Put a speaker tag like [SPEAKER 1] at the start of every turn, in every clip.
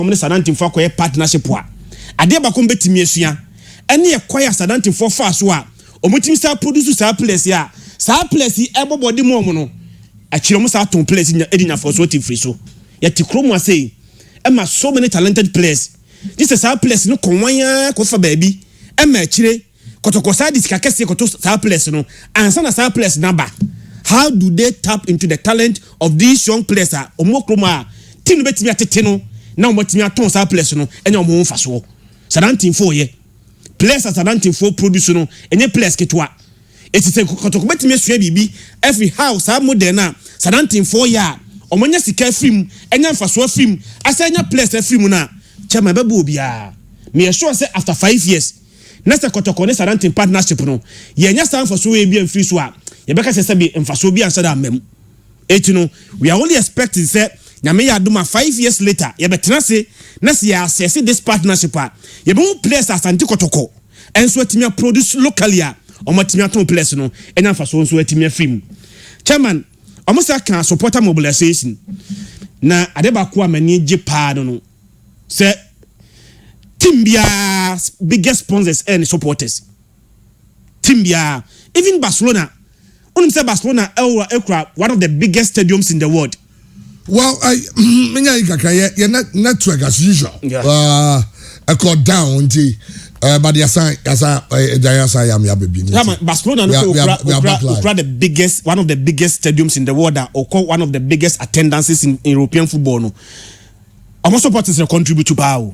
[SPEAKER 1] Omne Sadantin for a partnership wa. Ade ba ko betimi asua. Ene ye kwaya Sadantin for fa so a omutim sa produce sa place ya. Sa place ebobody mo no. Akire mo sa ton place edinya for so ti free so. Ye ti krom wa say e so many talented players. This is our place no konwanya ko fa baby. E ma akire Kotoko side ka kese koto sa place no. Ansa na sa place number. How do they tap into the talent of these young players? Omokroma tin betimi atete no. Na omotimi aton sa place no enye omo mfa so. Sadantin for ye. Players Sadantin for produce no enye players ketwa. Eti se Kotoko betimi asua bibi every house a modern Sadantin for ya. Omonya sika film enye mfa so film asanya players film na chama bebo bia. Me sure say after 5 years next Kotoko ne Sadantin partnership no ye nya stand for so we be free so a ye beka say be mfa so bi ansa da mem. Eti no we are only expecting say Nyame ya duma 5 years later ye betena se na se ya assess this partnership a ye be players asante Kotoko enso atimi produce locally a omatimi aton players no enya mfa so enso atimi afim. Chairman omosa kan supporter mobilization na adeba ko amani je pa no say Timbia biggest sponsors and supporters. Timbia, even Barcelona. Only say Barcelona one of the biggest stadiums in the world.
[SPEAKER 2] Well, network as usual.
[SPEAKER 1] Yeah.
[SPEAKER 2] I got down but
[SPEAKER 1] Barcelona the biggest, one of the biggest stadiums in the world, or one of the biggest attendances in European football. No, I'm supporters contribute to Bao.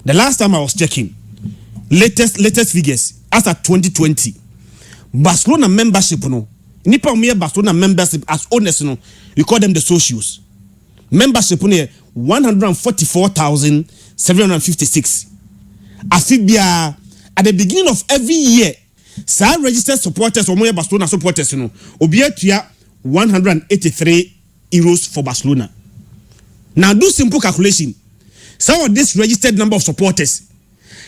[SPEAKER 1] The last time I was checking, latest figures as at 2020, Barcelona membership no, nipa mere Barcelona membership as owners no, we call them the socios. Membership no 144,756. Afibia at the beginning of every year, sa registered supporters or more Barcelona supporters no, obia tuya 183 euros for Barcelona. Now do simple calculation. Some of this registered number of supporters.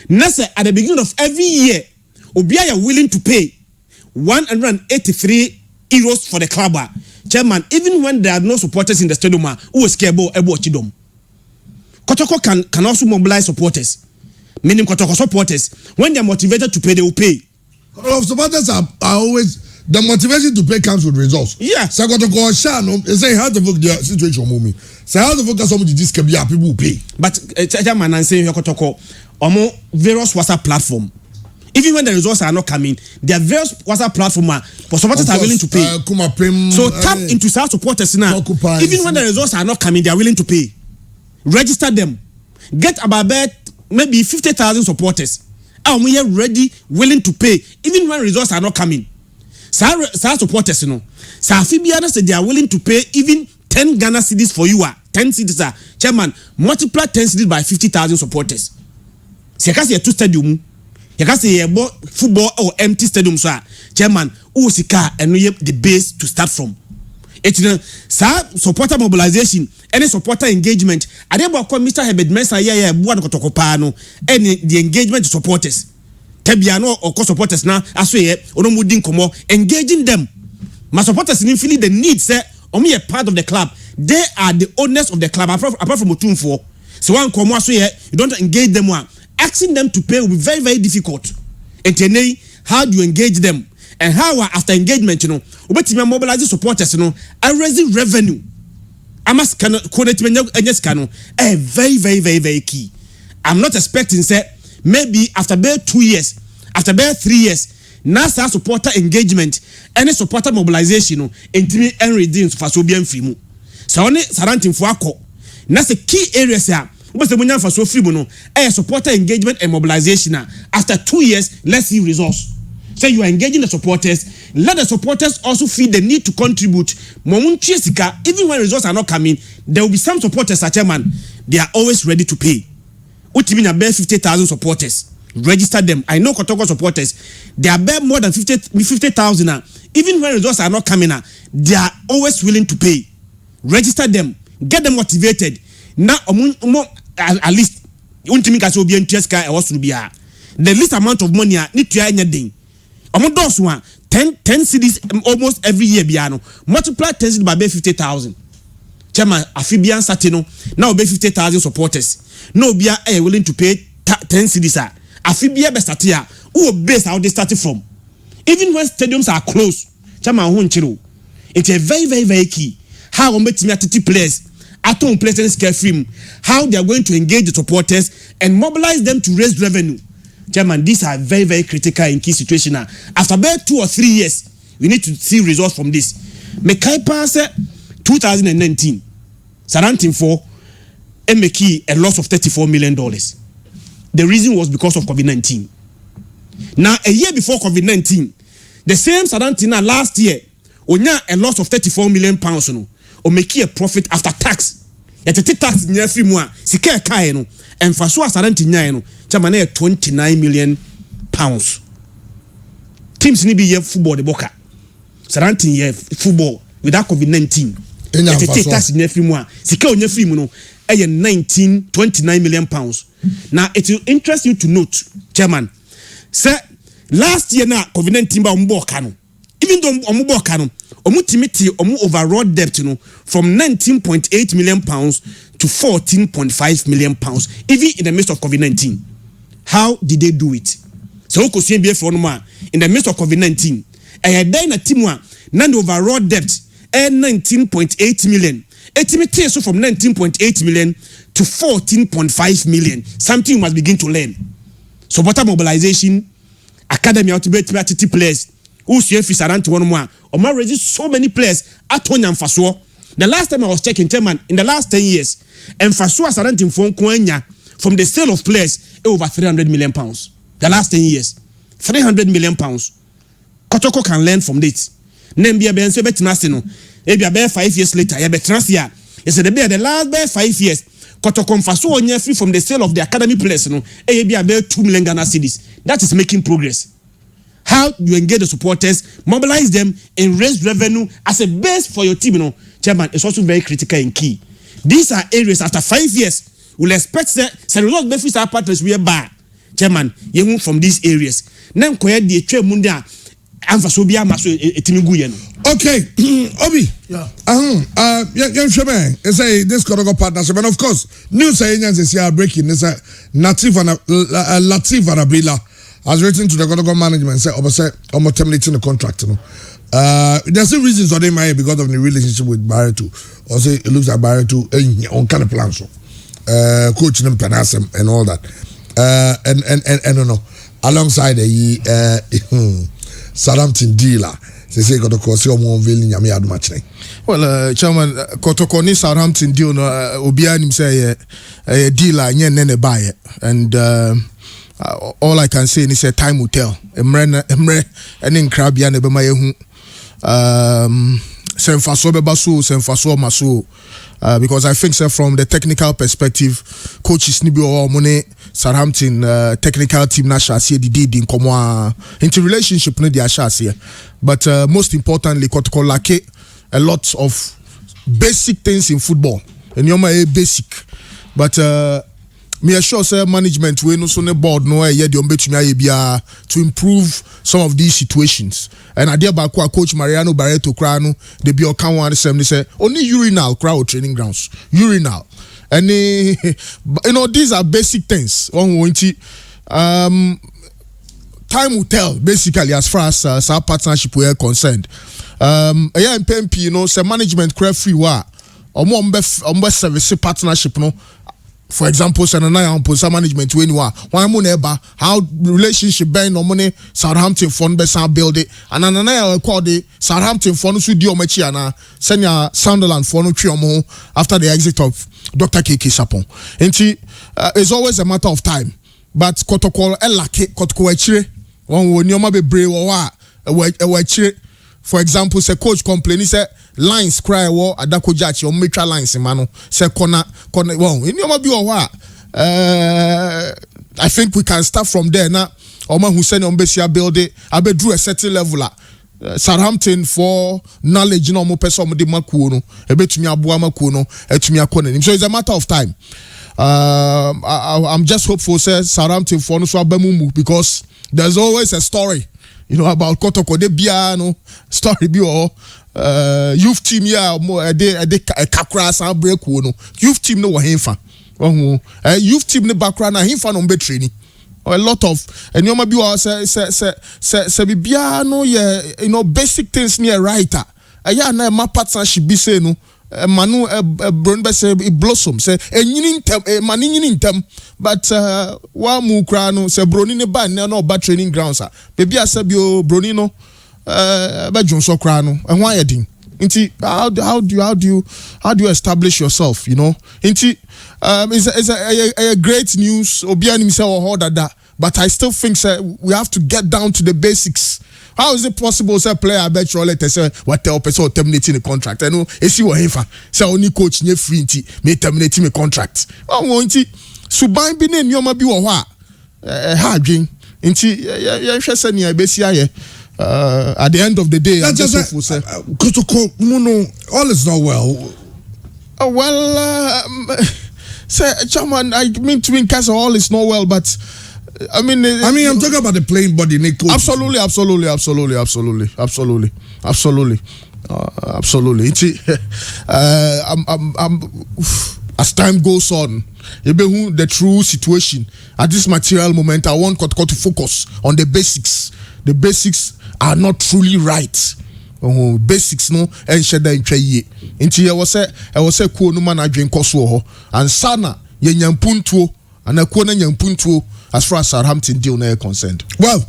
[SPEAKER 1] Nasa at the beginning of every year, Obia are willing to pay 183 euros for the club. Chairman, even when there are no supporters in the stadium, who is Kebo Ebo Chidom. Kotoko can also mobilize supporters. Meaning Kotoko supporters, when they are motivated to pay, they will pay.
[SPEAKER 2] Supporters are always the motivation to pay comes with results.
[SPEAKER 1] Yeah.
[SPEAKER 2] So Kotoko Shano is saying how to look the situation mommy. So how to focus on this can be people will pay.
[SPEAKER 1] But Chairman, I'm saying Kotoko, various WhatsApp platform. Even when the results are not coming, there are various WhatsApp platforms for supporters are willing to pay. So tap into South supporters now. Even when the results are not coming, they are willing to pay. Register them. Get about maybe 50,000 supporters. And we are ready, willing to pay, even when results are not coming. South supporters, you know. Safibiana said they are willing to pay even 10 Ghana cedis for you. 10 cedis. Chairman, multiply 10 cedis by 50,000 supporters. See, I can see 2 stadium. You can say football or empty stadium, sir. Chairman, who is the base to start from? It's supporter mobilization, any supporter engagement. I never call Mr. Herbert Mensah one Kotoko any the engagement to supporters. Tebiano or supporters now, as we engaging them. My supporters in feeling the need, say, only a part of the club. They are the owners of the club, apart from Otumfo. So one come you don't engage them one. Asking them to pay will be very, very difficult. And today, how do you engage them? And how after engagement, you know, we mobilize supporters, you know, and raise revenue. I must connect very, very, very, very key. I'm not expecting, say, maybe after about 2 years, after about 3 years, NASA supporter engagement, any supporter mobilization, intimate and redeems for Sobian Fimu. So only Sarantin Fuako. That's the key areas here. What's the money for so free? Supporter engagement and mobilization. After 2 years, let's see results. So you are engaging the supporters. Let the supporters also feel the need to contribute. Even when results are not coming, there will be some supporters, Chairman, they are always ready to pay. What you mean about 50,000 supporters? Register them. I know Kotoko supporters, they are bare more than 50,000. Even when results are not coming, they are always willing to pay. Register them. Get them motivated. Now, at least, the least amount of money need to anything. Among those one 10 cities almost every year, multiply 10 cities by 50,000. chairman afibian satino now be 50,000 supporters no be willing to pay 10 cedis afibia be statia who base how they started from even when stadiums are closed chairman who nchiro it's a very key how we met me players at home players care film how they are going to engage the supporters and mobilize them to raise revenue. Chairman, these are very critical in key situation. After about 2 or 3 years, we need to see results from this. Mekai pass 2019, Sarantin for MK a loss of $34 million. The reason was because of COVID-19. Now, a year before COVID-19, the same Sarantina last year, onya a loss of £34 million, or make a profit after tax. Yet a tax near free moi, sika kaino, and for so Sarantina, Chairman, 29 million pounds. Teams need be football the boka. Sarantin year football without COVID-19. Yet a tax near free moi, sika on your free mono, 29 million pounds. Now it will interest you to note, Chairman, sir, last year now COVID-19 ba umbo kano. Even though umbo kano, omutimiti omu overall debt from 19.8 million pounds to 14.5 million pounds, even in the midst of COVID-19. How did they do it? So who could see be for no in the midst of COVID-19? I had done a team one, none overall debt, 19.8 million. Estimate so from 19.8 million to 14.5 million. Something you must begin to learn. So water mobilization, academy ultimate players who see if it's around to 1 more. Or register so many players at Tonya and Faswa. The last time I was checking, Chairman, in the last 10 years, and Faswa is around in Fonkwenya from the sale of players over 300 million pounds. The last 10 years, 300 million pounds. Kotoko can learn from this. Nembia Benso Betnasino. Ebia bear 5 years later, ya Betrasia. He said the last bear 5 years. Kotoko Faso free from the sale of the academy players. Ebia bear 2 million Ghana cedis. That is making progress. How you engage the supporters, mobilize them, and raise revenue as a base for your team, Chairman, is also very critical and key. These are areas after 5 years we'll expect the results benefits our partners we are bad. Chairman, you move from these areas. Now, the trade mundia and for Sobia Maso Etimigu.
[SPEAKER 2] Okay, Obi. Yeah, Shaman. Say this Kotoko partnership, and of course, news agents is here breaking. This Latif and Abila has written to the Kotoko management say, almost terminating the contract. There's some reasons on them because of the relationship with Barreto. Or say it looks like Barreto on kind of plans. Coaching them Panasam and all that. And no, alongside the Southampton dealer, they say Kotoko see more unveiling Yami Admachne.
[SPEAKER 3] Well, Chairman, Kotoko ni Southampton deal no Obianim say a dealer nene buy it, and all I can say is a time will tell. Emre and in Krabia ne bema yehu senfaso bebasu senfaso masu. Because I think from the technical perspective, coaches nibi or money Southampton technical team na shasi di did in komo into relationship ne di shasi. But most importantly, Kotoko lack a lot of basic things in football. And you're my basic, but me assure say management we no so ne board no ye di ombetumi ayebia to improve some of these situations. And I ba kwa coach Mariano Barreto kra no de bi oka wan sem say only urinal crowd training grounds urinal and you know these are basic things one want time will tell basically as far as our partnership we are concerned yeah MPP you know say management cra free wa ombe service partnership no. For example, Sanana management when you are one moneba how relationship being no money Southampton fund be sound build it and anana call the Southampton fund so di omachi ana senior Sunderland fund no after the exit of Dr. Keke Sapon. It's always a matter of time. But Kotoko elake Kotoko echire one wo nyoma be brave wa echire. For example, say coach complain, he say lines cry war adako jachi or metra lines mano say corner well in your be I think we can start from there now. Oma who send on besia build it abe drew a certain level Southampton for knowledge no mo person de makuo no ebetumi aboa makuo no etumi akona so it's a matter of time. I'm just hopeful say Southampton for no so abamu because there's always a story you know, about Kotoko de Biano story bi or youth team ya more de kakra san break wo no youth team no wo hemfa youth team ne background na hemfa no be training a lot of enyoma bi wo se bibia no ye you know basic things near writer aya na ma partnership bi say no manu bron be say it blossom say enyini ntem mani nyini ntem but wa mu kra no say broni ne ba na ba training grounds a bibia sabio broni no ba jonso kra no ehwa yedin nti how do you establish yourself, you know? Nti it's a great news obi anim say o dada, but I still think we have to get down to the basics. How is it possible say player bet you let say what tell person terminating the contract? I know esi wo hefa say only coach nye free nti me terminating my contract. Oh nti suban bi na nyoma bi wo ho a ha adwen nti ye hwe se ne ebesi aye at the end of the day
[SPEAKER 2] that's just say Kotoko Muno all is not well.
[SPEAKER 3] Say chairman, I mean to mean case all is not well, but I mean
[SPEAKER 2] I'm talking about the playing body.
[SPEAKER 3] Absolutely. As time goes on, the true situation at this material moment, I want Kotoko to focus on the basics. The basics are not truly right. Basics no and sheda intwe nti I was say ko no man adwen koso ho ansana ye nyampuntuo ana ko na nyampuntuo as far as Southampton deal na concerned.
[SPEAKER 2] Well,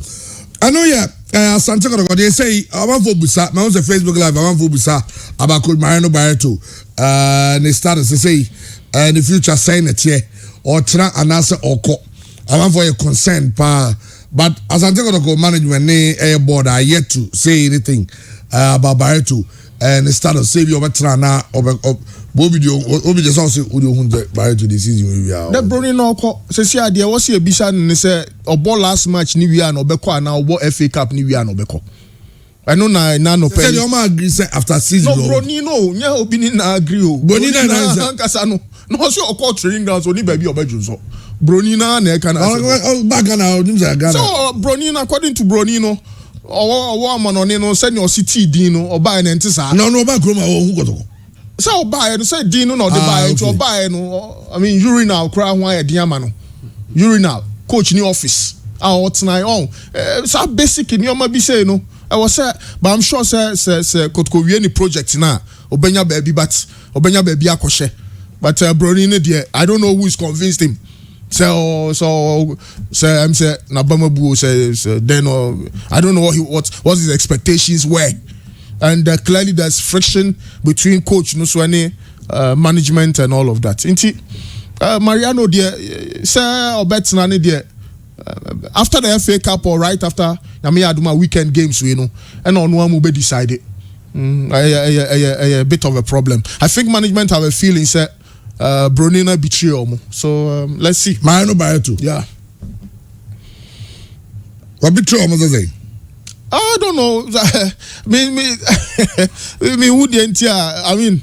[SPEAKER 2] I know Asante Kotoko they say about Busa, my own Facebook live about Busa about Mariano Barreto they started to say in the future sign it here or tra anasa oko I want for your consent pa. But Asante Kotoko management board are yet to say anything about Barreto and the start of saving over Trana Obi just also Barreto this season.
[SPEAKER 3] The Brony no say there was a bisan say obo last match ni wi an obeko na obo FA Cup ni wi an obeko. I know na no
[SPEAKER 2] pay. Say you agree say after season.
[SPEAKER 3] No Brony no nya obi ni na agree o.
[SPEAKER 2] Brony na
[SPEAKER 3] nkasa no. No so okọ training grounds oni baby obeju so. Brony na can
[SPEAKER 2] back now Ghana.
[SPEAKER 3] So Brony according to Brony no owo amanone no say no city din no oba na ntisa.
[SPEAKER 2] No ba kroma hu Kotoko.
[SPEAKER 3] Say oba no say din no na the buy to oba no I mean urinal kra ho ayedin ama no. Urinal coach ni office. Tonight on so basic in your be say no. I was say but I'm sure say Kotoko we any project na obenya baby but obenya baby akoshe. But Brony ne there I don't know who's convinced him. So I'm say Nabamabu say then I don't know what his expectations were, and clearly there's friction between coach Nuswane, management and all of that. Inti Mariano there say Obetinani there after the FA Cup or right after Yami Aduma weekend games you know and on one will be decided. A bit of a problem. I think management have a feeling say. Bronina betrayal. So let's see.
[SPEAKER 2] Mariano Barreto.
[SPEAKER 3] Yeah.
[SPEAKER 2] What betrayal was I say?
[SPEAKER 3] I don't know. me who the entire I mean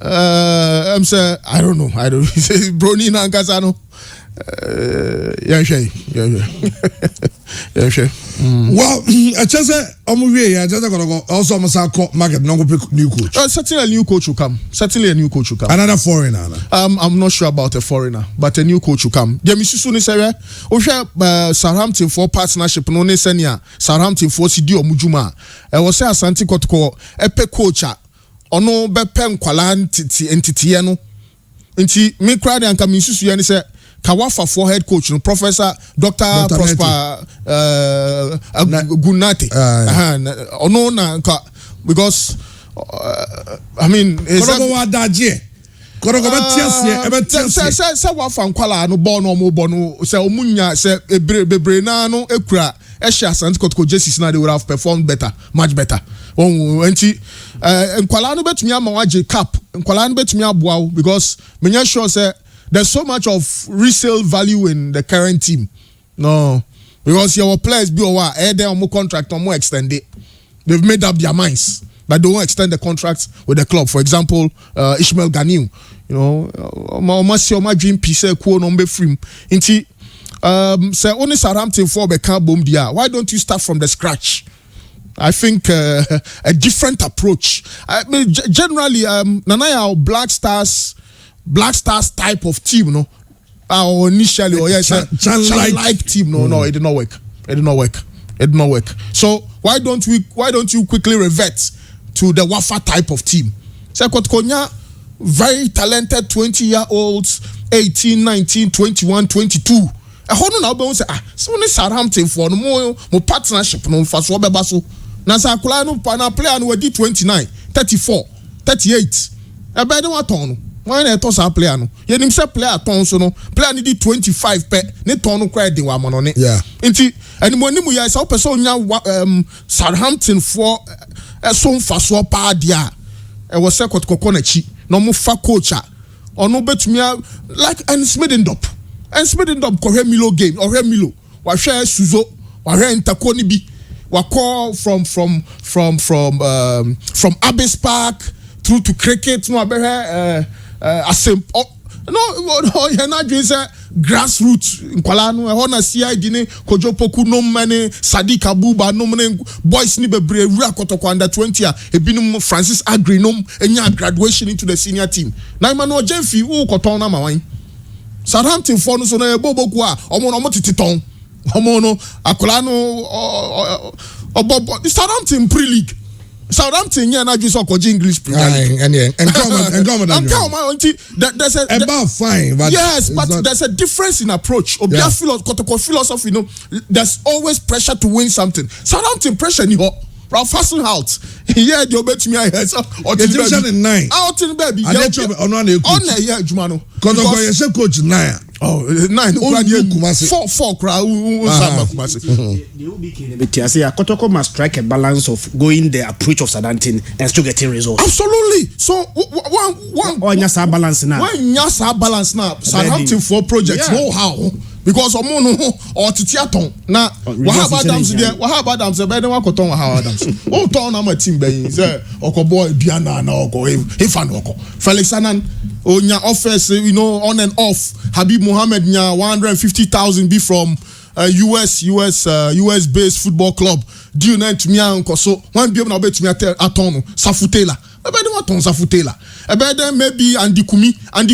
[SPEAKER 3] I'm saying I don't know. Bronina and Casano. Yeah.
[SPEAKER 2] Well, I just say I just gonna go also market no go pick new coach.
[SPEAKER 3] Certainly a new coach will come.
[SPEAKER 2] Another foreigner.
[SPEAKER 3] I'm not sure about a foreigner, but a new coach will come. The Misusu ni say we share Southampton for partnership no ne senia Southampton for Sidi Omujuma. I was say Asante Kotoko epe coacha ono be pen kwala entity no. Nti me crowd and come Misusu ya ni say Kawafa for head coach, Professor Dr. Prosper Gunate. Because I mean, say Wafa Nkwala no bono say Omunya say Bebrena no ekura Esha Asante Kotoko Jesus na they would have performed better, much better. Enti Nkwala no betumi amawaje cap, Nkwala no betumi aboa because menya sure say there's so much of resale value in the current team. No, because your players be they're on more contract or more extended. They've made up their minds that they won't extend the contract with the club. For example, Ishmael Ganiu, you know, my dream piece kuo number free. Inti say only Southampton for become boom dia. Why don't you start from the scratch? I think a different approach. I mean, generally, Nanaya Black Stars type of team, no. Or initially, or yes, like team, no, it did not work. It did not work. So why don't you quickly revert to the Wafa type of team? So Kotoko, very talented 20-year-olds, 18, 19, 21, 22. I hold on say so only Southampton for no more partnership no for so bebaso. Na sa kula no player no di 29, 34, 38. E be de waton. Why na to sa player no? Ye nim say player ton so no. Player ni di 25 pe. Ne ton no cry de wa mo no ne.
[SPEAKER 2] Yeah.
[SPEAKER 3] Nti animu ya say person nya Southampton for so mfa so pa dia. E wo say Kotoko na chi. No mo fa coach a. Ono betumi like and Smidendop. And Smithing up Kohe Milo game or Milo. Wa share Suzo, wa Ntakoni bi. Wa call from Abbas Park through to cricket. No abehe no you're not just grassroots in Kwalano. Hona CID ne Kojopoku no mane Sadiq Abuba no mane boys ni bebre Ria Kotoko under 20 a ebinum Francis Agri no enya graduation into the senior team. Na Emmanuel Jemfi u kotona mawan. Southampton for no so na ebobo ku a omo tititon omo no akola no obobo Southampton pre-league Southampton yeah na just okoji English Premier League
[SPEAKER 2] and come
[SPEAKER 3] there's a
[SPEAKER 2] about fine but
[SPEAKER 3] yes but there's a difference in approach Obia Kotoko philosophy you know there's always pressure to win something Southampton pressure ni ho Ralph Hasselhout yeah you bet me I heard
[SPEAKER 2] or division in 9
[SPEAKER 3] out in baby
[SPEAKER 2] yeah on
[SPEAKER 3] yeah Jumano
[SPEAKER 2] Kotoko you coach 9
[SPEAKER 3] 9 4 crowd
[SPEAKER 1] Kotoko must strike a balance of going the approach of Southampton and still getting results.
[SPEAKER 3] Absolutely. So one
[SPEAKER 1] nyasa balance
[SPEAKER 3] now Southampton for projects know how because omono or titiaton na wahaba dams there wahaba dams be dey wakoton wahaba dams o ton na my team be say okobo biana na oko if an oko Felix Anan onya offers you know on and off Habib Mohammed nya 150,000 be from US based football club due na to me anko so one be na betumi aton Safutela e be dey waton Safutela e be dey maybe Andy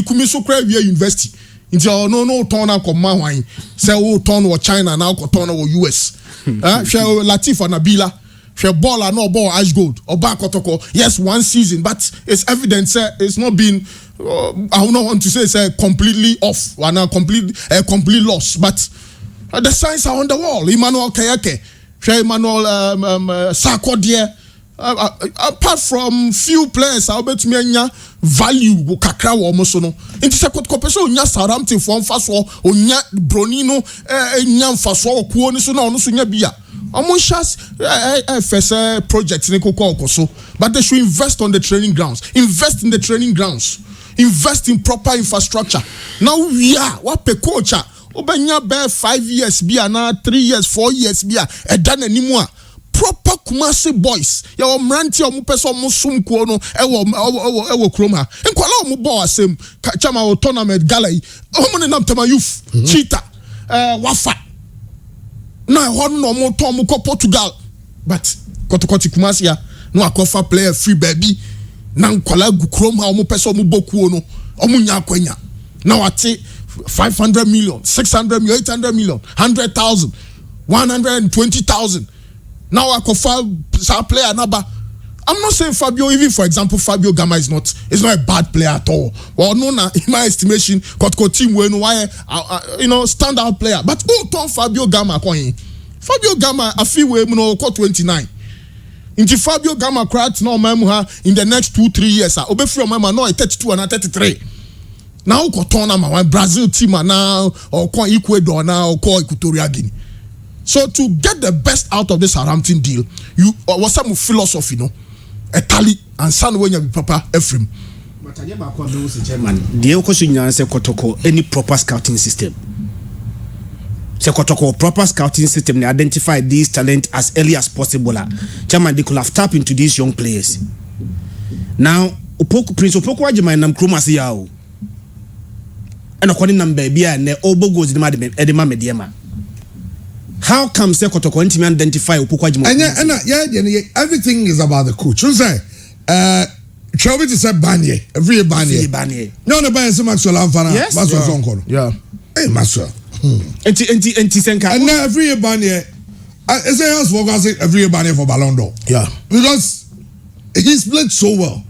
[SPEAKER 3] Kumi so cry via university Inti no turn na come wine. Say o turn wa China now ko turn wa US. She Latif and Nabila. She ball no ball Ash Gold. Oba Kotoko. Yes, one season, but it's evident it's not been I don't want to say it's completely off. One complete loss, but the signs are on the wall. Emmanuel Kayake. She Emmanuel Sarkodie. Apart from few players, I bet me value kakra wo mo so no. Inti se Kotoko so nya Southampton for mfaso onya Bronino nya mfaso okuo ni so na ono so nya bia. Omo shas first project ni kokoko so, but they should invest on the training grounds. Invest in the training grounds. Invest in proper infrastructure. Now we are what pe coach obenya be 5 years bia na 3 years 4 years bia e dan animu a proper Kumasi boys ya o mranti o mu pese o mu sumkuo no ewo krom ha nkwala o mu ball asem chama o tournament gala yi o mu ne nam tema youth cheetah wafa na ho no mo to mu ko Portugal but Kotoko Kumasi ya no akofa player free baby na nkwala gu krom ha o mu pese o mu bokuo no o mu nya akwanya na wate 500 million 600 million 800 million 100,000 120,000 now I could player number. I'm not saying Fabio, even for example, Fabio Gama is not a bad player at all. Well, no, in my estimation, Kotoko team when why standout player. But who turn Fabio Gama coin? Fabio Gama a few way 29. Into Fabio Gama cried no memoha in the next 2-3 years. Obe free mema no 32 and 33. Now Kotona my Brazil team now or Ecuador now or Equatorial Guinea. So to get the best out of this Southampton deal, you was some philosophy, no? A tally and son when you be Papa Ephraim.
[SPEAKER 1] But I never call those chairman. The question say Kotoko any proper scouting system. Say Kotoko proper scouting system. They identify these talent as early as possible. Chairman, they could have tapped into these young players. Now, Prince Opoku Ajima nam Kroma si yao. and according number be and obo goes the edema mediama. How come say Kotoko ntimi identify Opukwaji?
[SPEAKER 2] And everything is about the coach. You say Chobit is a banye, every banye. No, the banye is Maxwell Amfana.
[SPEAKER 1] Yes.
[SPEAKER 2] Maxwell's uncle.
[SPEAKER 3] Yeah.
[SPEAKER 2] Hey, Maxwell.
[SPEAKER 1] Enti Senka.
[SPEAKER 2] And now every banye, I say us focus every banye for Ballon d'Or.
[SPEAKER 3] Yeah.
[SPEAKER 2] Because he's played so well.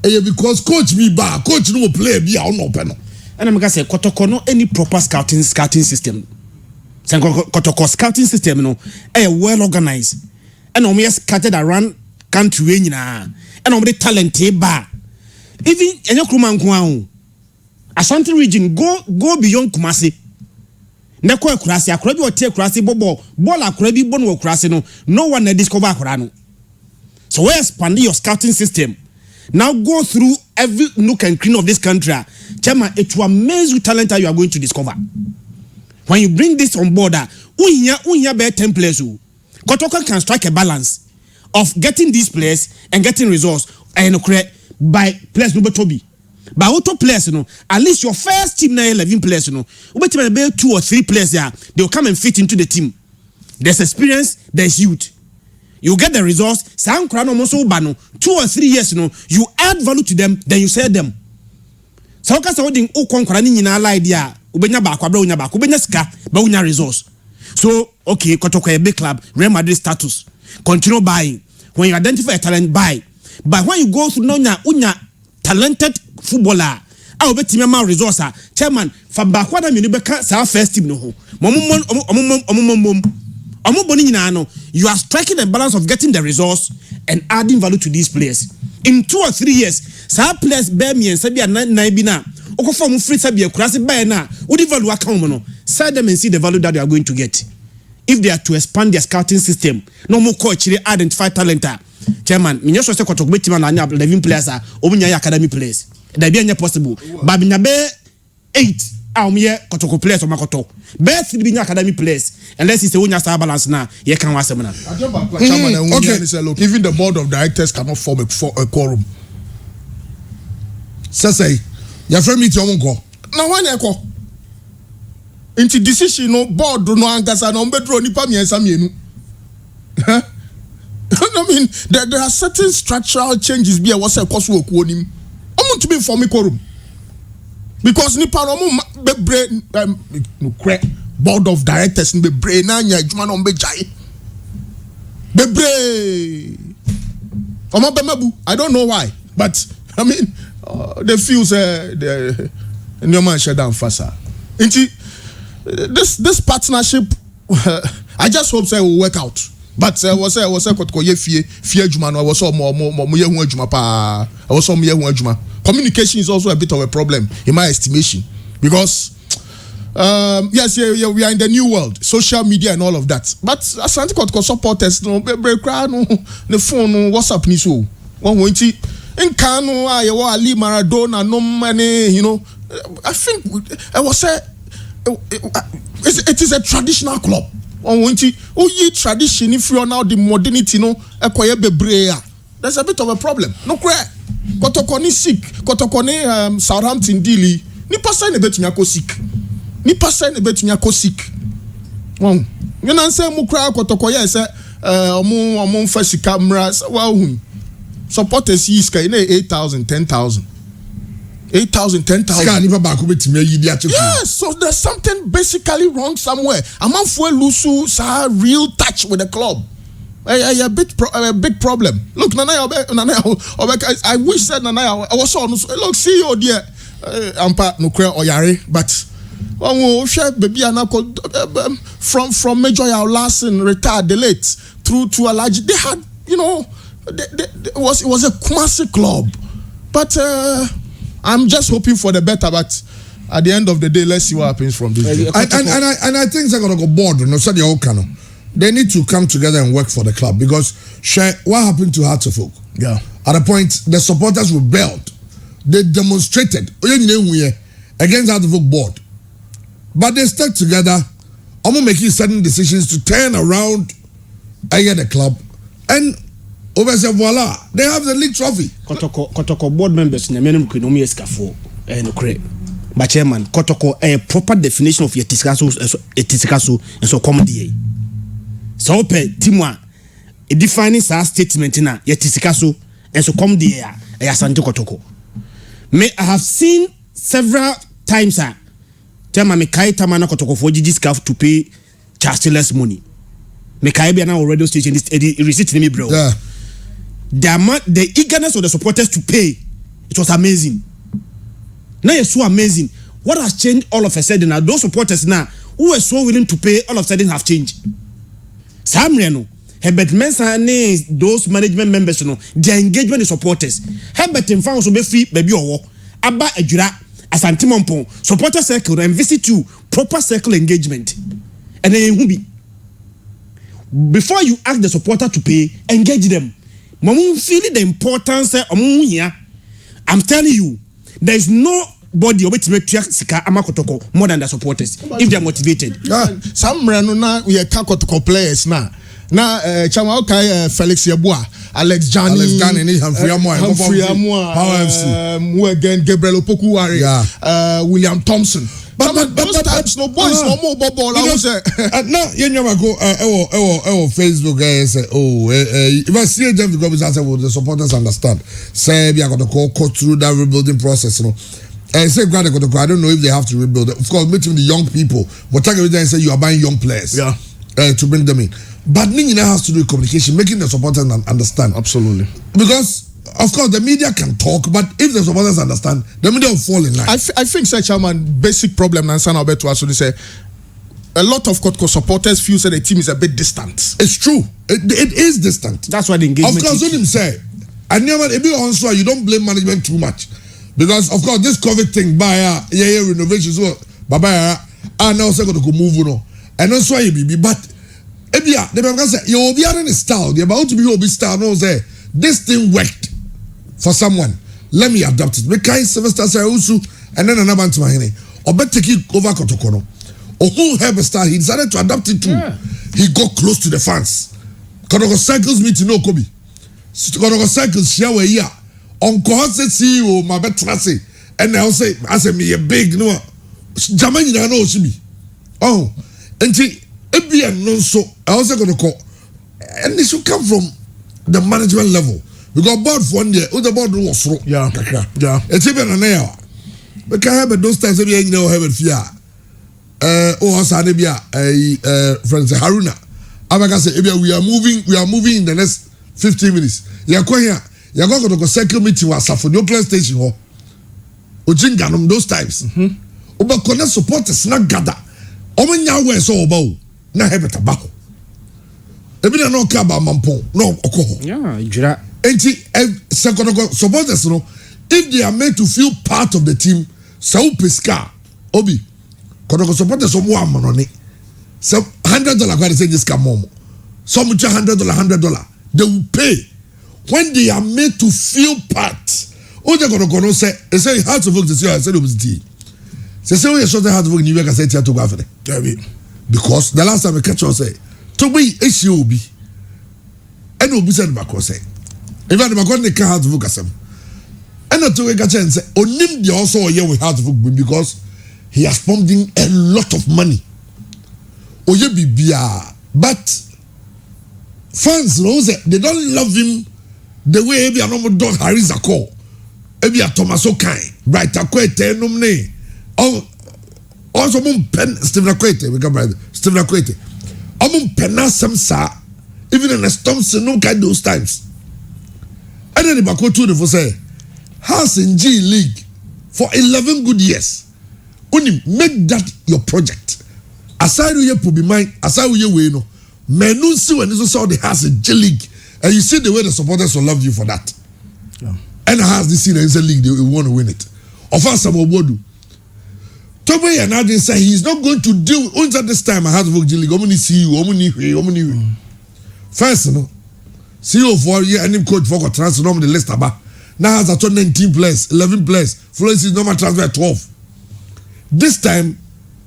[SPEAKER 2] Because coach me back, coach no play be out no pen.
[SPEAKER 1] And I'm gonna say Kotoko no any proper scouting system. Kotoko scouting system no well organized. And we scattered around country nyina. And we talent ba. Even enyo kruma nko Ashanti region go beyond Kumasi. Neko Kurasi akora bi ote Kurasi bobo ball akora bi bo no Kurasi no one discover akora no. So we expand your scouting system. Now go through every nook and cranny of this country. Chairman, it will amaze you talent that you are going to discover. When you bring this on board, unya better 10 players. Kotoko can strike a balance of getting these players and getting results and create by players number Toby. By auto players, at least your first team 11 players, be 2 or 3 players there, they will come and fit into the team. There's experience, there's youth. You get the results. Some crown almost 2 or 3 years, you add value to them, then you sell them. So kasa hoding o konkrani nyina la idea, ubenya ba kwabra unya ba, ubenya ska, ba unya results. So okay, Kotoko a big club, Real Madrid status. Continue buying. When you identify a talent, buy. But when you go through unya talented footballer, I will bet him my resource. Chairman, from backward and Unibeka, our first team no. You are striking a balance of getting the resource and adding value to these players. In 2 or 3 years, some players bear me and Sabia Naibina, Okoform free Sabia, Krasi Bayana, would value account. Side them and see the value that they are going to get. If they are to expand their scouting system, no more coach, they identify talent. Chairman, Minyosho Sekotok Betiman and 11 players are Obunya academy players. They be possible. Babinabe 8. Kotoko players or Makoto. Best be academy players. Unless it's a winner star balance now, you can watch them now.
[SPEAKER 3] Okay. Look, even the board of directors cannot form a quorum.
[SPEAKER 2] Say, your friend meet your uncle.
[SPEAKER 3] Now when I call into decision, no board, no angasa, no bedroom, ni pa mi ensamienu. I mean, there are certain structural changes. Be a what's a cost work on him. I want to be form a quorum. Because ni paromu bebre board of directors ni bebre na nya adwuma no mbejai bebre omo bemabu. I don't know why, but I mean they feel the new man shut down faster. This partnership I just hope it will work out. But was Kotoko ye fear adwuma no was mo ye hu adwuma pa was mo ye hu adwuma. Communication is also a bit of a problem in my estimation because yes, yeah, we are in the new world, social media and all of that. But Asante Kotoko supporters, no the phone, WhatsApp ni so. One way in Kano, Ali Maradona, no money, I think I was say it is a traditional club. One way ye tradition if you are now the modernity, acquire bebrea. There's a bit of a problem. No cry. Kotoko ni sick. Kotoko ni Southampton dili. Ni pasa ni betu nyako sick. Ni pasa ni betu nyako sick. You know say mu cry Kotoko ya say omu mfasi camera wa hu. Supporters yi ska ina 8,000 10,000. 8,000 10,000. Yes, so there's something basically wrong somewhere. Amanfo lusu sa real touch with the club. A big problem. Look, Nanaya, I wish that Nanaya I was on. Look, see you dear, Ampa Nukwe Oyare, but baby from Major Larson retired the late through to a large. They had, it was a Kumasi club, but I'm just hoping for the better. But at the end of the day, let's see what happens from this.
[SPEAKER 2] And I think they're gonna go board. They need to come together and work for the club because what happened to Hearts of Oak?
[SPEAKER 3] Yeah.
[SPEAKER 2] At a point, the supporters rebelled. They demonstrated against Hearts of Oak board. But they stuck together, almost making certain decisions to turn around the club. And over voila, they have the league trophy.
[SPEAKER 1] Kotoko board members in the minimum economy escafo. no correct. But chairman, Kotoko a proper definition of etisikaso and so comedy. So pe timwa a defining sa statement na etisikaso and so comedy a Asante Kotoko. Me I have seen several times chairman me kai tamana Kotoko for GG scarf to pay chancellor's money. Me kai be na radio station this receipt me bro.
[SPEAKER 2] Yeah.
[SPEAKER 1] The eagerness of the supporters to pay, it was amazing. Now it's so amazing. What has changed all of a sudden now? Those supporters now who were so willing to pay all of a sudden have changed. Samreno, Herbert Mensah and those management members, their engagement with supporters. Herbert and fans will be free, baby or Abba Ejura, Asante Mompo, supporter circle and visit you proper circle engagement. And then who be before you ask the supporter to pay, engage them. Mamu feeling the importance of here. I'm telling you, there is nobody to make Sika Amakotoko more than the supporters if they are motivated.
[SPEAKER 3] Some na we are Kotoko players now. Now, Chama okay, Felix Yabua, Alex Gani, Humphrey Amwa, who again Gabriel Opoku, William Thompson. But those types, no boys, no more ball. I was
[SPEAKER 2] now you never go Facebook say if I see them to go with the supporters understand. Say we are going to go through that rebuilding process, and say I don't know if they have to rebuild it. Of course, meeting the young people, but take everything and say you are buying young players, to bring them in. But Nina has to do communication, making the supporters understand.
[SPEAKER 3] Absolutely,
[SPEAKER 2] because. Of course, the media can talk, but if the supporters understand, the media will fall in line.
[SPEAKER 3] I think, Sir Chairman, basic problem and San Alberto also say a lot of Kotoko supporters feel that the team is a bit distant.
[SPEAKER 2] It's true. It is distant.
[SPEAKER 1] That's why the engagement.
[SPEAKER 2] Of course, what him say, and you don't blame management too much, because of course this COVID thing by renovations, baba now say going to move on, and that's why you be. But they say you will be in style. They about to be your style. No say this thing worked. For someone, let me adapt it. Because Sylvester Sayusu and then another to my or better take over Kotoko. Or who have a star, he decided to adapt it too. Yeah. He got close to the fans. Kotoko Cycles me to know Kobe. Kotoko Cycles share where here. Uncle said CEO, my better say, and I'll say, I say me a big no. Jamani na no shibi. Oh, and see, it be a non so. I also gonna call, and this should come from the management level. We got board for 1 year. The board was through.
[SPEAKER 3] Yeah.
[SPEAKER 2] It's even an hour. We can have those times. We ain't no heaven fear. Sanibia, friends Haruna. Abaka say, we are moving in the next 15 minutes. You're going here. You're going to go circle meeting was for nuclear station. Ujinganum those times. Oba connect supporters not gather. Omenya we so oba na hebeta baho. Ebi na no ka ba mampon no okoho.
[SPEAKER 1] Yeah, ijira.
[SPEAKER 2] Second supporters, if they are made to feel part of the team, so pesca, Obi, Kotoko supporters some more money. So $100 going to say this come home. Some $100, they will pay when they are made to feel part. Oh, they're going to say, they say how to vote this year. I said it was tea. They say, oh, you should have to vote in New York. I said, to go after it. Because the last time I catch you say, to be SUB, and will be said back or say. If I never got the car to focus him, and not to make a chance, Onim the also a year we have to focus because he has pumped in a lot of money. Oye bibia, but fans knows that they don't love him the way every normal dog Harry's a call. Every a Thomas O'Kine, right? A quete nomne. Also, pen Stephen Aquete, we come by Stephen Aquete. Penasam sa, even in a storm, no kind those times. And then the back to the say, has in G League for 11 good years. Only make that your project. Aside you put be mine, aside you way no. Menu see when you saw the house in G League, and you see the way the supporters will love you for that. Yeah. And has this in the league, they want to win it. Of us, some would. Toby and Adrian say he's not going to deal until this time. I have to work G League. I'm going to see you. First, no. CEO for year and him coach for transfer the list about now has a 19 players, 11 players. Florence is normal transfer 12. This time,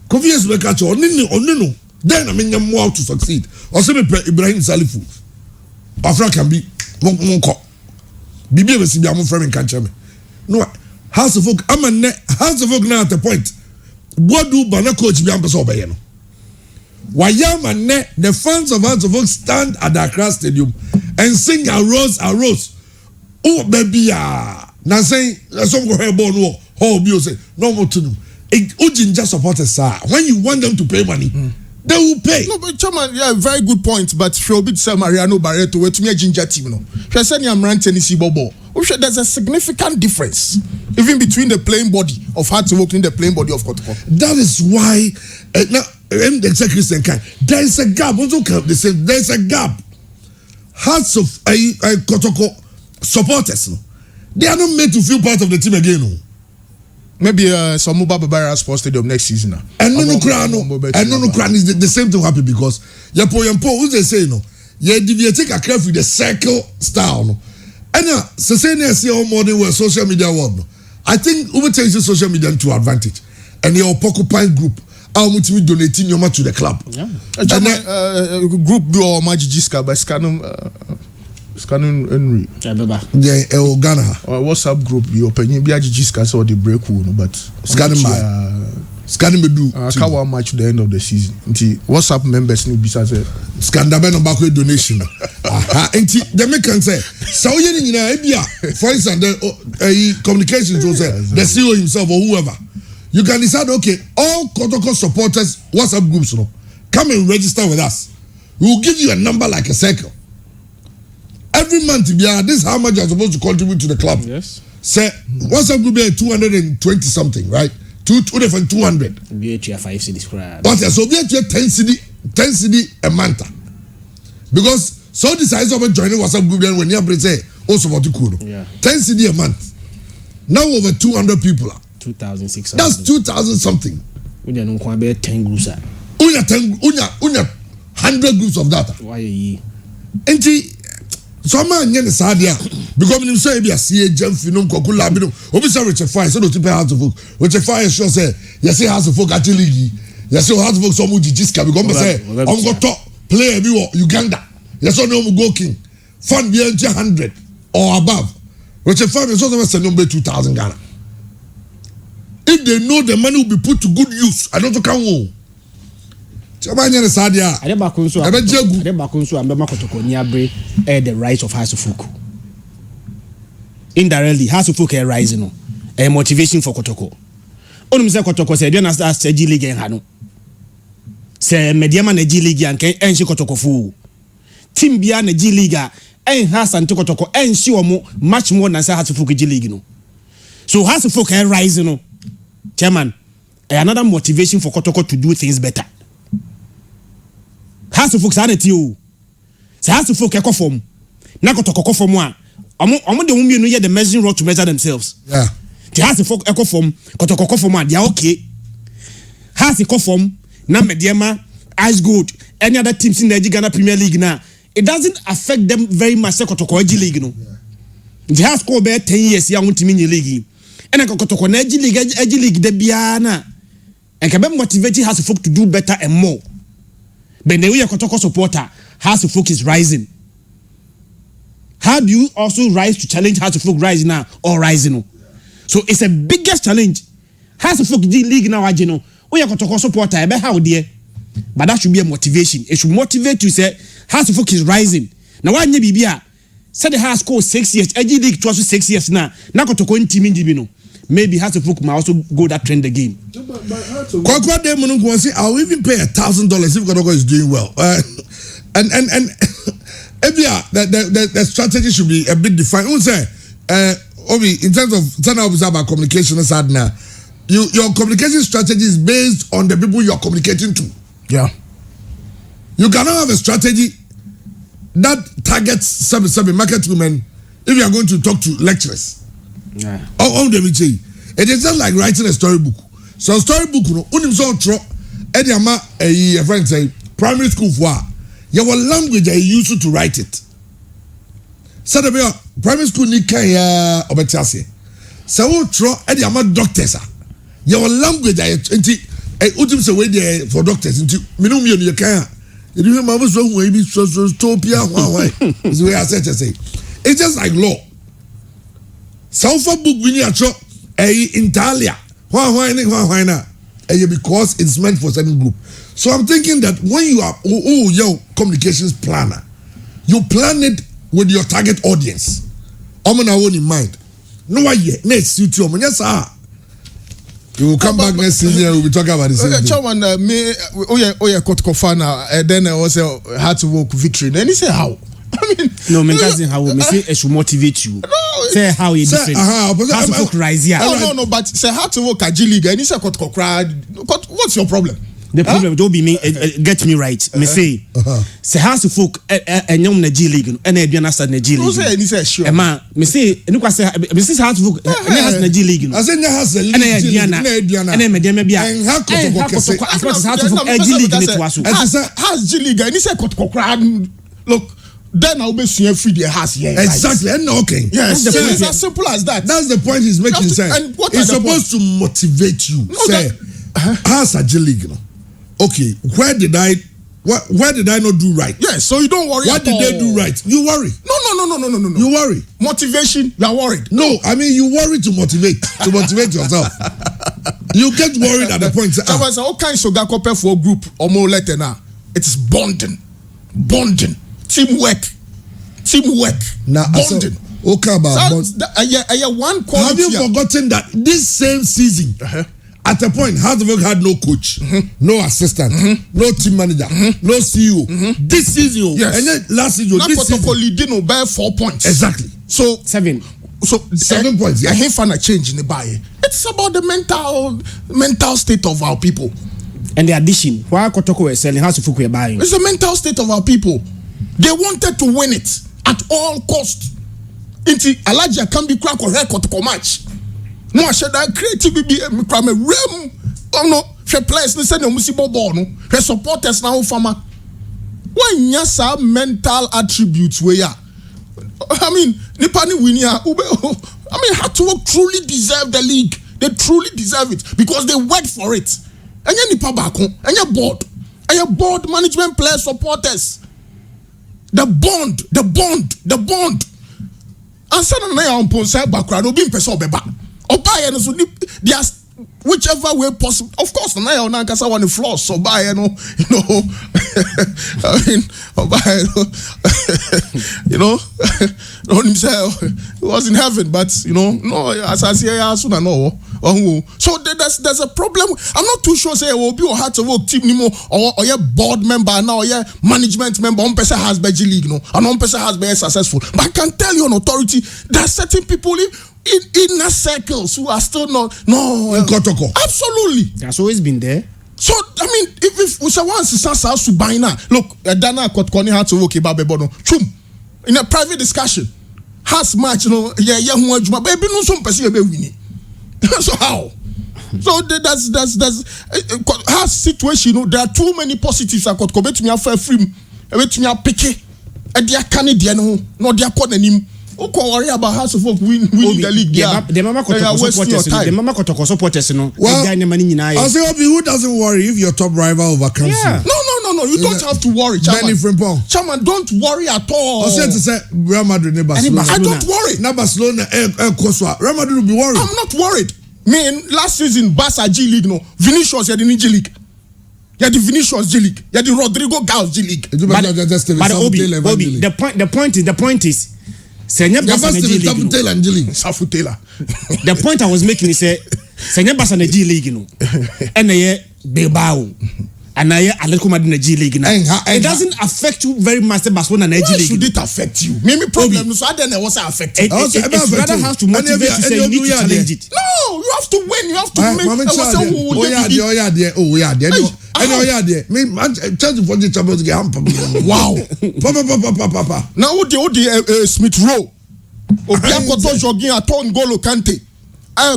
[SPEAKER 2] Kofias will catch on no. Then I mean more to succeed. Or some Ibrahim Salifu. Afra can be Monko. Bibi will see me friend catch me. No, House of Folk House of Folk now at the point what do bana coach bi ampeso obeye no wayama ne the fans of House of Folk stand at the Accra Stadium and sing a rose oh baby na say some go hear ball no oh bi o say no more to them ujinja supporters sir when you want them to pay money they will pay.
[SPEAKER 3] No, but Chairman, yeah, very good point. But Philbit Sel Mariano Barreto, wait me a ginger team, no. She said, "I'm ranting Tennessee Bobo." There's a significant difference, even between the playing body of Hearts of Oak and the playing body of Kotoko.
[SPEAKER 2] That is why now, exactly same kind. There is a gap. They say there is a gap. Hearts of Kotoko supporters, no, they are not made to feel part of the team again. No.
[SPEAKER 3] Maybe some mobile Barra Sports Stadium next season.
[SPEAKER 2] And no crown is the same thing happen because Yapo who they say no, you take a care with the circle style no. And Cecenia see all morning where social media world no. I think we take the social media to advantage. And your Pocopine group, how much we donating your money to the club.
[SPEAKER 3] Yeah. Group do all magic jiska by scanning Henry.
[SPEAKER 2] Yeah, Ghana.
[SPEAKER 3] WhatsApp group you open be jiska so the break no but
[SPEAKER 2] scanning me do
[SPEAKER 3] kawa match the end of the season. WhatsApp members no be say
[SPEAKER 2] scan da be no back donation. Enti the make can say so you nyina ebia for instance the communications will say the CEO himself or whoever you can decide okay all Kotoko supporters WhatsApp groups no come and register with us. We will give you a number like a circle. Every month, this is how much you're supposed to contribute to the club.
[SPEAKER 1] Yes.
[SPEAKER 2] Say, WhatsApp group be 220 something, right? 200.
[SPEAKER 1] Be a 5 cities.
[SPEAKER 2] But so be a 10 city a month. Because so the size of joining WhatsApp group when you say also about to cool.
[SPEAKER 1] Yeah.
[SPEAKER 2] 10 city a month. Now over 200 people.
[SPEAKER 1] 2,600.
[SPEAKER 2] That's 2,000 something.
[SPEAKER 1] We don't know about 10 groups.
[SPEAKER 2] Unya 100 groups of data.
[SPEAKER 3] Why
[SPEAKER 2] ye? So man yen sadia because you say be a CA jam finum kokula bino obi say Richard Fire so do people House of Folk Richard Fire sure say you say House of Folk actually you say House of Folk so much jiska because me say I'm go top player bi Uganda you say no go king fund be 100 or above Richard Fire so say send number 2,000 Ghana if they know the money will be put to good use I don't can wo Chabanya Sadia.
[SPEAKER 1] The rise of House of Folk. Indirectly, House of Folk are rising. A motivation for Kotoko. Only Mr. Kotoko said, "You understand? Say G League and Hano. Say Mediaman G League and she Kotoko fu. Team beyond the G League and House and Kotoko and she much more than say House of Folk G League. No. So House of Folk are rising. Chairman, another motivation for Kotoko to do things better. House of Folk sanity o. Say House of Folk ekọ form. Na Kotoko form a. Omo de wumi no hear the measuring rod to measure themselves.
[SPEAKER 2] Yeah.
[SPEAKER 1] The House of Folk ekọ form, Kotoko form a they are okay. House ekọ form na Mediama, Ice Gold, any other teams in the Ghana Premier League now. It doesn't affect them very much say Kotoko G League no. The House go be 10 years ya won team in the league. And Kotoko na G League de bia na. And can be motivate House of Folk to do better and more. But the way a Kotoko supporter, House of Folk is rising. How do you also rise to challenge House of Folk rising now or rising? So it's a biggest challenge. House of Folk league now, you know. We are Kotoko supporter, how dear. But that should be a motivation. It should motivate you say House of Folk is rising. Now why you be said the House go 6 years, Edgy League 6 years now. Now Kotoko in team in maybe House of Folk might also go that trend again.
[SPEAKER 2] Kwakwa de munu go say I'll even pay $1,000 if Kotoko is doing well. And the strategy should be a bit defined. Who say Obi in terms of turn up about communication aside now. Your communication strategy is based on the people you are communicating to.
[SPEAKER 3] Yeah.
[SPEAKER 2] You cannot have a strategy that targets some market women if you are going to talk to lecturers.
[SPEAKER 1] Yeah.
[SPEAKER 2] It is just like writing a storybook. So a storybook, you know, a friend say primary school for your language I used to write it. So the primary school ni kaya obetiase. So doctors your language I say way there for doctors into minimum you can. You remember was one way so topia is the way I said to say. It's just like law. So for book we need Italia. Why na? Because it's meant for certain group. So I'm thinking that when you are your communications planner, you plan it with your target audience. I'm in mind. No way next suit you. Yes, sir. You will come back next year. We'll be talking about this.
[SPEAKER 3] Chairman, me, Kotoko fan, then I was had to work victory. Then he said how. I mean,
[SPEAKER 1] no, me cousin, how me say it should motivate you. No, say how you different. How to work rise here.
[SPEAKER 3] No, but say how to work at G League. And he said Kotoko crowd. What's your problem?
[SPEAKER 1] The problem don't be me. Get me right. Me say how to folk and young na G League and be understand na G League.
[SPEAKER 3] No say he say sure.
[SPEAKER 1] Man, me say you know say me say how to folk and has na G League.
[SPEAKER 2] I say na has a
[SPEAKER 1] and me dem be
[SPEAKER 2] and how Kotoko
[SPEAKER 1] as much as how to folk G League ne to aso.
[SPEAKER 3] Has G League and he say Kotoko crowd. Look. Then I'll be seeing free the house here.
[SPEAKER 2] Exactly, and okay.
[SPEAKER 3] Yes, it's as simple as that.
[SPEAKER 2] That's the point he's making. It's supposed to motivate you.
[SPEAKER 3] No,
[SPEAKER 2] say, how's a G League? Okay, where did I not do right?
[SPEAKER 3] Yes, so you don't worry.
[SPEAKER 2] What did they do right? You worry.
[SPEAKER 3] No.
[SPEAKER 2] You worry.
[SPEAKER 3] Motivation, you are worried.
[SPEAKER 2] No, I mean you worry to motivate yourself. You get worried at the point.
[SPEAKER 3] So all kinds of gakope for group or more letter now. It is bonding. Teamwork.
[SPEAKER 2] Now,
[SPEAKER 3] bonding.
[SPEAKER 2] Okay, about
[SPEAKER 3] one quality.
[SPEAKER 2] Have you forgotten that this same season, at a point, Hartwell had no coach, no assistant, no team manager, no CEO. This season,
[SPEAKER 3] yes.
[SPEAKER 2] And then last season, this season,
[SPEAKER 3] leading by 4 points.
[SPEAKER 2] Exactly.
[SPEAKER 1] So 7.
[SPEAKER 2] So 7 points.
[SPEAKER 3] Yeah, I ain't find a change in the buy. It's about the mental state of our people.
[SPEAKER 1] And the addition, why Kotoko is selling, how to folk we buying?
[SPEAKER 3] It's the mental state of our people. They wanted to win it at all cost. Inti Alaja can be crack or record to match. No, I said that creativity be crime rem. Oh no, she plays listen to music ball no. Her supporters now farmer. Why nyasa mental attributes we are? I mean, Nipani Winia, I mean, had to work truly deserve the league. They truly deserve it because they worked for it. And you nipa bako, and your board, management, players, supporters. The bond. And suddenly I am side background. Obi mpesa obeba. Oba ye no so there's whichever way possible. Of course, now on kasa on the floor. So buy I mean, Oba on himself. He was in heaven, but no. As I say, soon I know. So there's a problem. I'm not too sure. Say will be or hard to work team anymore or your board member now or your management member. One person has G League, and one person has been successful. But I can tell you on authority that certain people in inner circles who are still not
[SPEAKER 2] in Kotoko.
[SPEAKER 1] Absolutely, that's always been there.
[SPEAKER 3] So I mean, if we say once it's house to buy now, look, Dana Kotoko had to work about Bebono. In a private discussion, has match baby no some person be winning. So how? So that's her situation. There are too many positives. I could commit me a fair free. Bet me a picky. And they are Canadian. No, they are calling him. Who can worry about House of Folk winning the league?
[SPEAKER 1] The Mama Kotoko supporters. No.
[SPEAKER 2] Well, I say, who doesn't worry if your top rival overcomes you?
[SPEAKER 3] No. You don't have to worry, Chairman. Chairman, don't worry at all.
[SPEAKER 2] I said to say Real Madrid, Barcelona.
[SPEAKER 3] I don't worry.
[SPEAKER 2] Na Barcelona, Real Madrid will be worried.
[SPEAKER 3] I'm not worried. Last season, Barca G League, no. Vinicius, you had the G League. You had the Vinicius G League. You had the Rodrigo Gals G League.
[SPEAKER 1] But Obi, the point is, Senya Barca G League. The point I was making is Senya Barca G League, no. And Bilbao. And I Atletico Madrid G League now. It doesn't affect you very much, Barcelona and G League.
[SPEAKER 3] Why should it affect you? Maybe problem. So I don't know what's affected.
[SPEAKER 1] It's rather has to motivate you. Say you need to challenge it.
[SPEAKER 3] No, you have to win. You have to make. Wow. Now what the Smith Rowe? Obiakoto jogging at on Golo Kante.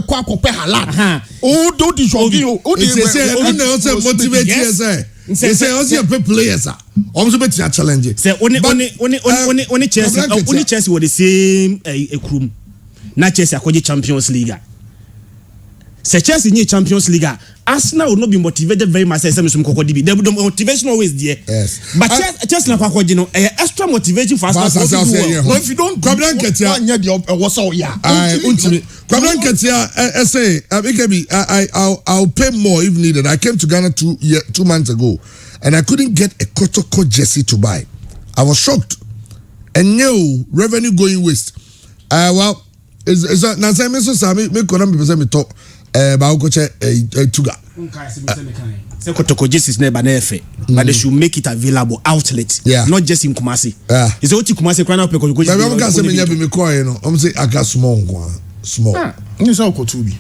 [SPEAKER 3] Kwa kope halal. Oh, do the jogging. Oh,
[SPEAKER 2] the motivate you. Say also your players are. Also bet you challenge.
[SPEAKER 1] Say only Chelsea were the same crew. Na Chelsea akwaje Champions League. Say Chelsea ni Champions League. Arsenal will not be motivated very much. The motivation always there.
[SPEAKER 2] Yes.
[SPEAKER 1] But just like extra motivation for us.
[SPEAKER 3] If you don't
[SPEAKER 2] I'll pay more if needed. I came to Ghana 2 months ago, and I couldn't get a Kotoko jersey to buy. I was shocked. And no revenue going waste. Well, is that now? Say so. Say me kono me pese me talk. Ba ko che tuga.
[SPEAKER 1] Say Kotoko jersey is never nefe, but they should make it available outlet.
[SPEAKER 2] Yeah.
[SPEAKER 1] Not just in Kumasi.
[SPEAKER 2] Yeah.
[SPEAKER 1] Is what Kumasi kwana pe Kotoko jersey.
[SPEAKER 2] But I'm say me nyabe me call no. I'm say aka small kwa. Small.
[SPEAKER 3] You say ko tubi.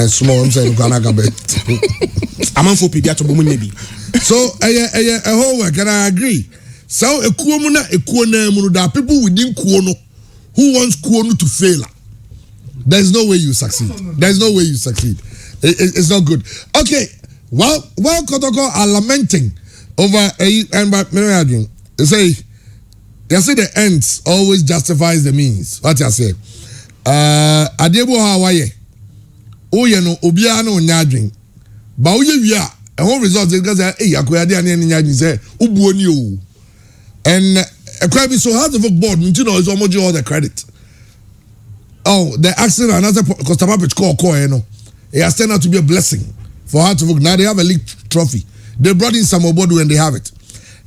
[SPEAKER 2] Small. I'm say kwa na ka be.
[SPEAKER 1] Amanfo pebia to bomu nyabi.
[SPEAKER 2] So a whole work, and I agree. So a kuomuna a kuona there are people within kuono who wants kuono to fail. There's no way you succeed. There's no way you succeed. It's not good. Okay. While Kotoko are lamenting over and by they say the ends always justifies the means. What you say? Adebo Hawaii. Oh no obia no nyadwin. Ba uye wia a whole result is because akoya de ani nyadwin say ubuo ni o. And a crime is so hard to vote board, you know, it's almost all the credit. Oh, the accident, another customer pitch call, you know. It has turned out to be a blessing for her to vote. Now they have a league trophy. They brought in some board when they have it.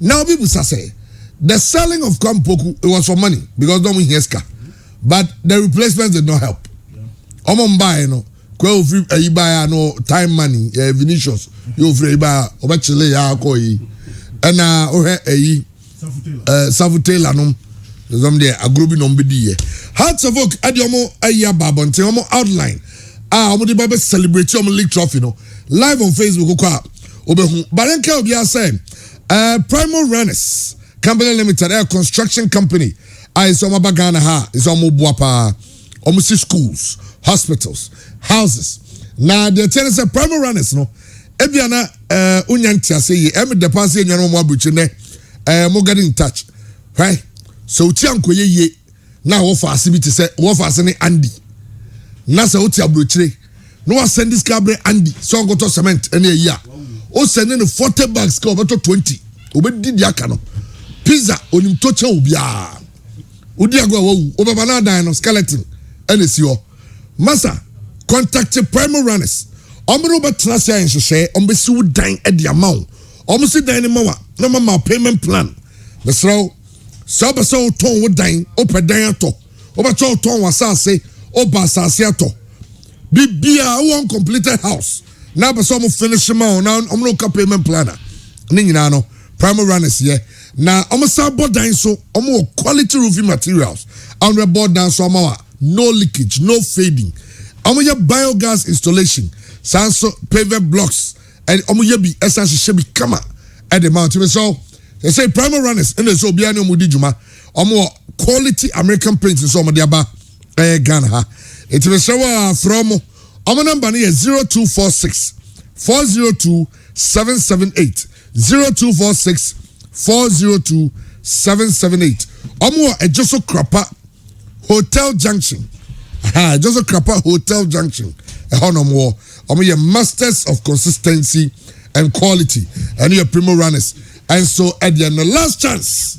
[SPEAKER 2] Now people say the selling of Kampoku, it was for money because no one hears car. But the replacements did not help. Buy, you know. Kwa free buy no time money, Vinicius, you free buy obachile ya koi. And Savutela nom zomde agrobi nom bedi Hearts of Oak adiomo aya babonte omo outline omo de babe celebrate omo league trophy no live on Facebook kwa obehu barenka obi say Primal Runners Company Limited a construction company is omo bagana ha is omo buapa omo si schools hospitals houses na the tell say Primal Runners no ebiana unyantia say em de pass enyan omo abuchi ne mo get in touch, right? So uti ankoye ye na wo fa asibiti say wo fa asene Andy. Na say uti abrochire. No wa send this cabre Andy. So ngoto cement ene ya. O send no 40 bags ka obeto 20. Obedi di aka no. Pizza onim toche obia. Udi agwa wo obaba na dan no skeleton ene si ho. Masa contact Primal Runners. Omro betra sia en hwehwe ombesi wo dan e di amount. Almost dan ni mawa na mama payment plan the slow so ton wo dan opedan ato obacho ton wasase obasase ato bibia one completed house na be so mo finish ma na no payment planner ni nyina no Primal Runners here na sa bodan so quality roofing materials and board down so mawa no leakage no fading your biogas installation sanso pavement blocks and bi essence should be kama at the mountain. So they say Primal Runners and so biano mudi juma quality American paints in some of the aba Ghana. It will show from number here 0246 402 778 0246 402 778 a Josso Krapa Hotel Junction. Josso Krapa Hotel Junction. Your masters of consistency and quality, and your Primal Runners. And so at the end, the last chance.